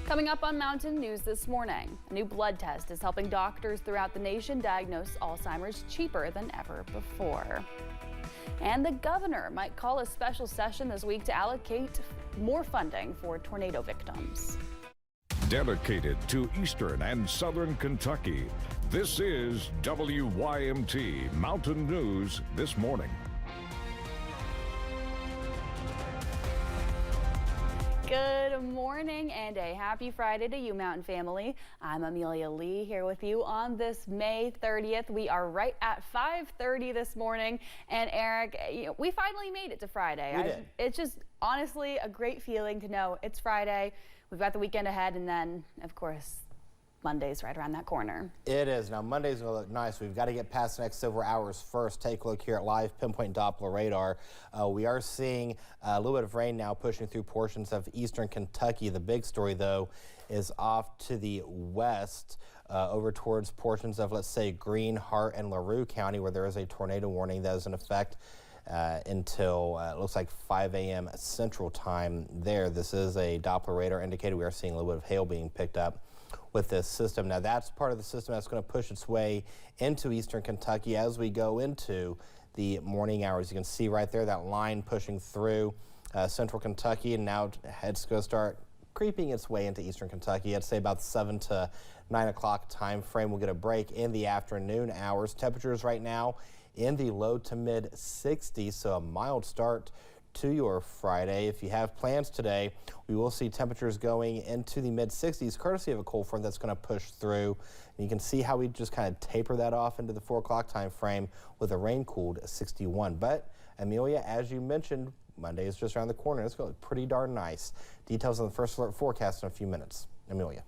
Coming up on Mountain News this morning, a new blood test is helping doctors throughout the nation diagnose Alzheimer's cheaper than ever before. And the governor might call a special session this week to allocate more funding for tornado victims. Dedicated to Eastern and Southern Kentucky, this is WYMT Mountain News this morning. Good morning and a happy Friday to you, Mountain family. I'm Amelia Lee here with you on this May 30th. We are right at 5:30 this morning. And Eric, we finally made it to Friday. We did. It's just honestly a great feeling to know it's Friday. We've got the weekend ahead, and then, of course, Monday's right around that corner. It is. Now, Monday's going to look nice. We've got to get past the next several hours first. Take a look here at live pinpoint Doppler radar. We are seeing a little bit of rain now pushing through portions of eastern Kentucky. The big story, though, is off to the west, over towards portions of, let's say, Greene, Hart, and LaRue County, where there is a tornado warning that is in effect until it looks like 5 a.m. Central Time there. This is a Doppler radar indicator. We are seeing a little bit of hail being picked up with this system. Now, that's part of the system that's going to push its way into eastern Kentucky as we go into the morning hours. You can see right there that line pushing through central Kentucky, and now it's going to start creeping its way into eastern Kentucky. I'd say about 7 to 9 o'clock time frame. We'll get a break in the afternoon hours. Temperatures right now in the low to mid 60s, so a mild start to your Friday. If you have plans today, we will see temperatures going into the mid 60s, courtesy of a cold front that's going to push through. And you can see how we just kind of taper that off into the 4 o'clock time frame with a rain cooled 61. But Amelia, as you mentioned, Monday is just around the corner. It's going to look pretty darn nice. Details on the first alert forecast in a few minutes. Amelia.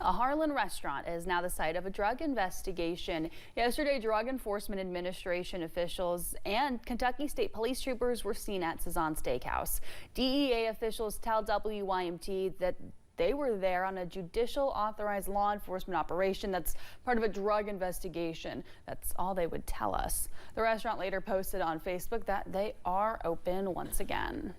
A Harlan restaurant is now the site of a drug investigation. Yesterday, Drug Enforcement Administration officials and Kentucky State Police troopers were seen at Cezanne Steakhouse. DEA officials tell WYMT that they were there on a judicial authorized law enforcement operation that's part of a drug investigation. That's all they would tell us. The restaurant later posted on Facebook that they are open once again.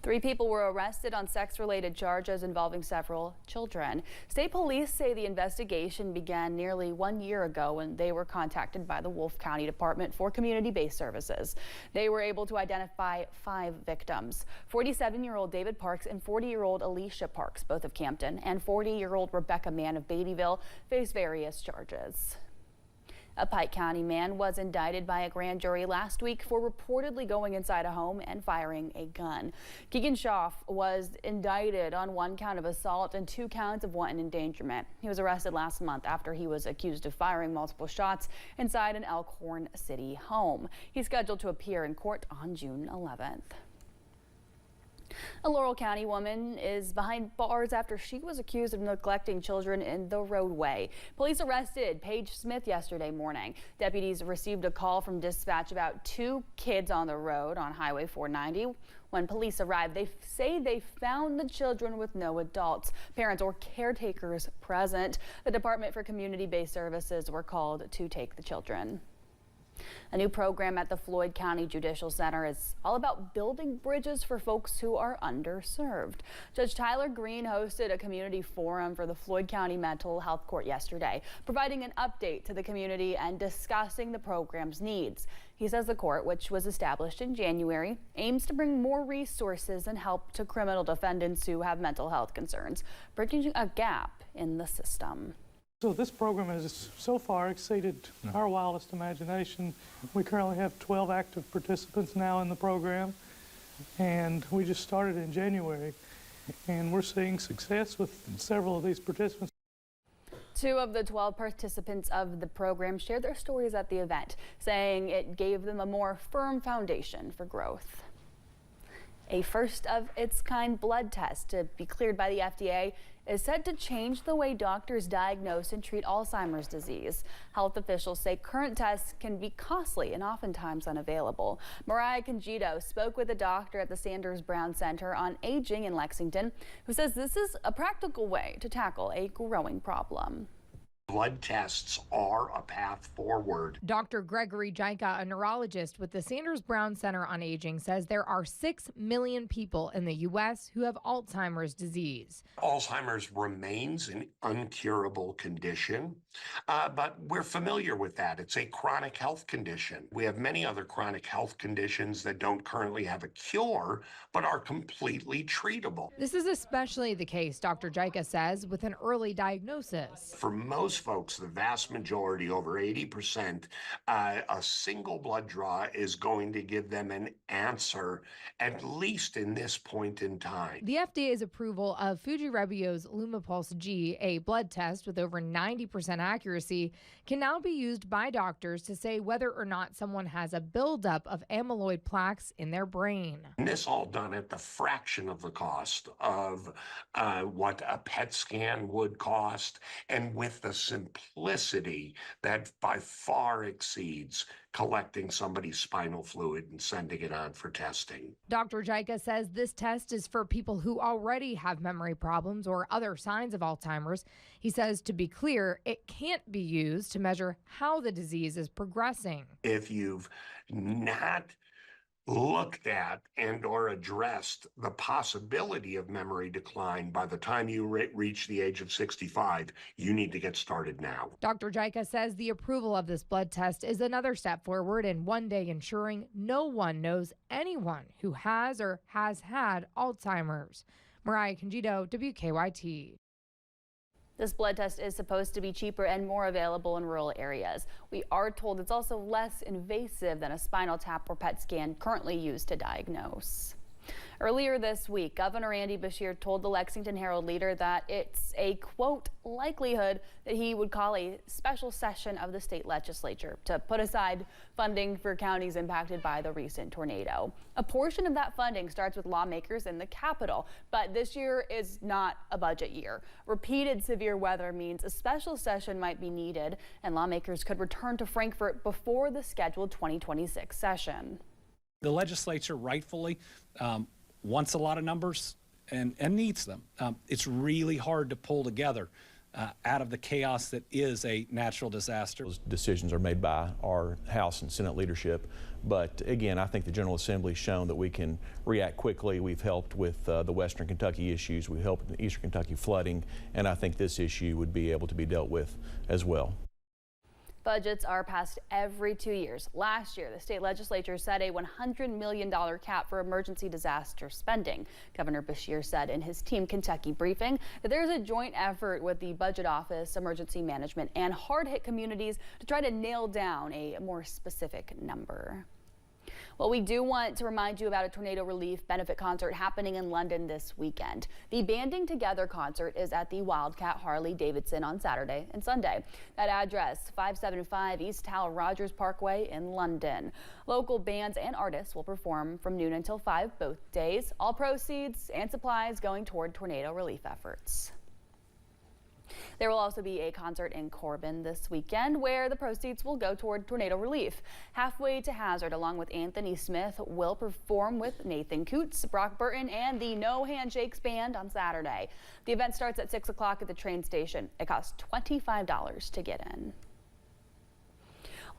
3 people were arrested on sex-related charges involving several children. State police say the investigation began nearly 1 year ago when they were contacted by the Wolfe County Department for Community-Based Services. They were able to identify 5 victims. 47-year-old David Parks and 40-year-old Alicia Parks, both of Campton, and 40-year-old Rebecca Mann of Beattyville face various charges. A Pike County man was indicted by a grand jury last week for reportedly going inside a home and firing a gun. Keegan Schaff was indicted on 1 count of assault and 2 counts of wanton endangerment. He was arrested last month after he was accused of firing multiple shots inside an Elkhorn City home. He's scheduled to appear in court on June 11th. A Laurel County woman is behind bars after she was accused of neglecting children in the roadway. Police arrested Paige Smith yesterday morning. Deputies received a call from dispatch about 2 kids on the road on Highway 490. When police arrived, they say they found the children with no adults, parents, or caretakers present. The Department for Community-Based Services were called to take the children. A new program at the Floyd County Judicial Center is all about building bridges for folks who are underserved. Judge Tyler Green hosted a community forum for the Floyd County Mental Health Court yesterday, providing an update to the community and discussing the program's needs. He says the court, which was established in January, aims to bring more resources and help to criminal defendants who have mental health concerns, bridging a gap in the system. So this program has so far exceeded our wildest imagination. We currently have 12 active participants now in the program, and we just started in January, and we're seeing success with several of these participants. 2 of the 12 participants of the program shared their stories at the event, saying it gave them a more firm foundation for growth. A first-of-its-kind blood test to be cleared by the FDA is said to change the way doctors diagnose and treat Alzheimer's disease. Health officials say current tests can be costly and oftentimes unavailable. Mariah Congito spoke with a doctor at the Sanders Brown Center on Aging in Lexington, who says this is a practical way to tackle a growing problem. Blood tests are a path forward. Dr. Gregory Janka, a neurologist with the Sanders Brown Center on Aging, says there are 6 million people in the U.S. who have Alzheimer's disease. Alzheimer's remains an uncurable condition, but we're familiar with that. It's a chronic health condition. We have many other chronic health conditions that don't currently have a cure, but are completely treatable. This is especially the case, Dr. Janka says, with an early diagnosis. For most folks, the vast majority, over 80%, a single blood draw is going to give them an answer, at least in this point in time. The FDA's approval of Fujirebio's Lumipulse G, a blood test with over 90% accuracy, can now be used by doctors to say whether or not someone has a buildup of amyloid plaques in their brain. And this all done at the fraction of the cost of what a PET scan would cost, and with the simplicity that by far exceeds collecting somebody's spinal fluid and sending it on for testing. Dr. Janka says this test is for people who already have memory problems or other signs of Alzheimer's. He says, to be clear, it can't be used to measure how the disease is progressing. If you've not looked at and or addressed the possibility of memory decline by the time you reach the age of 65, you need to get started now. Dr. Janka says the approval of this blood test is another step forward in one day ensuring no one knows anyone who has or has had Alzheimer's. Mariah Congido, WKYT. This blood test is supposed to be cheaper and more available in rural areas. We are told it's also less invasive than a spinal tap or PET scan currently used to diagnose. Earlier this week, Governor Andy Beshear told the Lexington Herald leader that it's a, quote, likelihood that he would call a special session of the state legislature to put aside funding for counties impacted by the recent tornado. A portion of that funding starts with lawmakers in the Capitol, but this year is not a budget year. Repeated severe weather means a special session might be needed, and lawmakers could return to Frankfort before the scheduled 2026 session. The legislature rightfully wants a lot of numbers and needs them. It's really hard to pull together out of the chaos that is a natural disaster. Those decisions are made by our House and Senate leadership, but again, I think the General Assembly has shown that we can react quickly. We've helped with the Western Kentucky issues, we've helped with the Eastern Kentucky flooding, and I think this issue would be able to be dealt with as well. Budgets are passed every 2 years. Last year, the state legislature set a $100 million cap for emergency disaster spending. Governor Beshear said in his Team Kentucky briefing that there's a joint effort with the Budget Office, Emergency Management, and hard-hit communities to try to nail down a more specific number. Well, we do want to remind you about a tornado relief benefit concert happening in London this weekend. The Banding Together concert is at the Wildcat Harley-Davidson on Saturday and Sunday. That address, 575 East Hal Rogers Parkway in London. Local bands and artists will perform from noon until 5 both days. All proceeds and supplies going toward tornado relief efforts. There will also be a concert in Corbin this weekend where the proceeds will go toward tornado relief. Halfway to Hazard, along with Anthony Smith, will perform with Nathan Coots, Brock Burton, and the No Handshakes Band on Saturday. The event starts at 6 o'clock at the train station. It costs $25 to get in.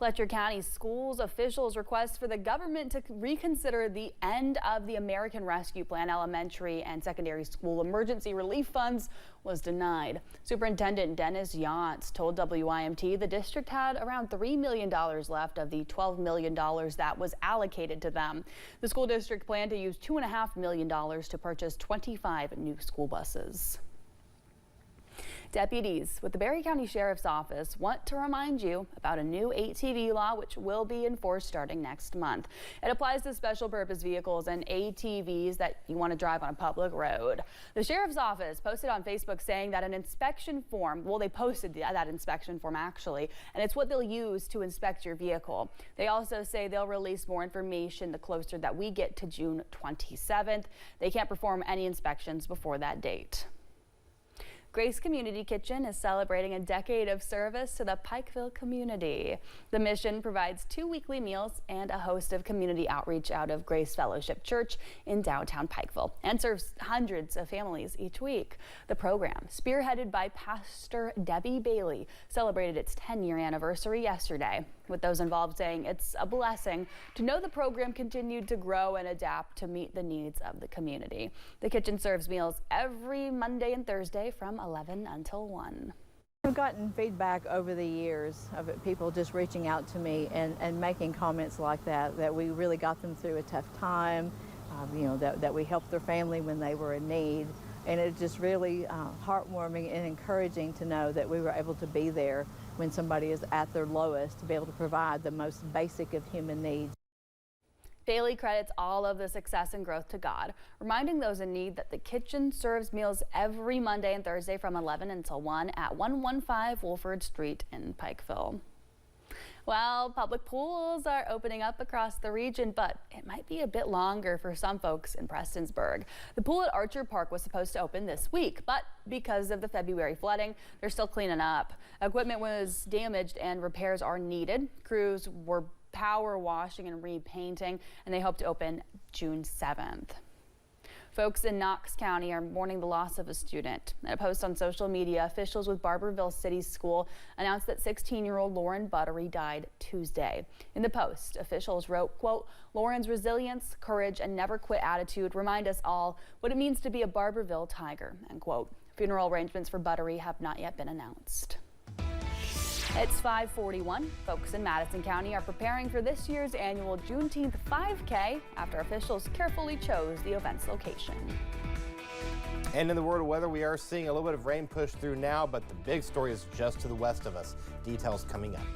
Letcher County Schools officials request for the government to reconsider the end of the American Rescue Plan elementary and secondary school emergency relief funds was denied. Superintendent Dennis Yantz told WIMT the district had around $3 million left of the $12 million that was allocated to them. The school district planned to use $2.5 million to purchase 25 new school buses. Deputies with the Berry County Sheriff's Office want to remind you about a new ATV law which will be enforced starting next month. It applies to special purpose vehicles and ATVs that you want to drive on a public road. The Sheriff's Office posted on Facebook saying that an inspection form, well, they posted that inspection form actually, and it's what they'll use to inspect your vehicle. They also say they'll release more information the closer that we get to June 27th. They can't perform any inspections before that date. Grace Community Kitchen is celebrating a decade of service to the Pikeville community. The mission provides 2 weekly meals and a host of community outreach out of Grace Fellowship Church in downtown Pikeville and serves hundreds of families each week. The program, spearheaded by Pastor Debbie Bailey, celebrated its 10-year anniversary yesterday, with those involved saying it's a blessing to know the program continued to grow and adapt to meet the needs of the community. The kitchen serves meals every Monday and Thursday from 11 until 1. I've gotten feedback over the years of people just reaching out to me and making comments like that we really got them through a tough time, that we helped their family when they were in need. And it's just really heartwarming and encouraging to know that we were able to be there when somebody is at their lowest, to be able to provide the most basic of human needs. Bailey credits all of the success and growth to God, reminding those in need that the kitchen serves meals every Monday and Thursday from 11 until 1 at 115 Wolford Street in Pikeville. Well, public pools are opening up across the region, but it might be a bit longer for some folks in Prestonsburg. The pool at Archer Park was supposed to open this week, but because of the February flooding, they're still cleaning up. Equipment was damaged and repairs are needed. Crews were power washing and repainting, and they hope to open June 7th. Folks in Knox County are mourning the loss of a student. In a post on social media, officials with Barberville City School announced that 16-year-old Lauren Buttery died Tuesday. In the post, officials wrote, quote, "Lauren's resilience, courage, and never quit attitude remind us all what it means to be a Barberville Tiger," end quote. Funeral arrangements for Buttery have not yet been announced. It's 5:41. Folks in Madison County are preparing for this year's annual Juneteenth 5K after officials carefully chose the event's location. And in the world of weather, we are seeing a little bit of rain push through now, but the big story is just to the west of us. Details coming up.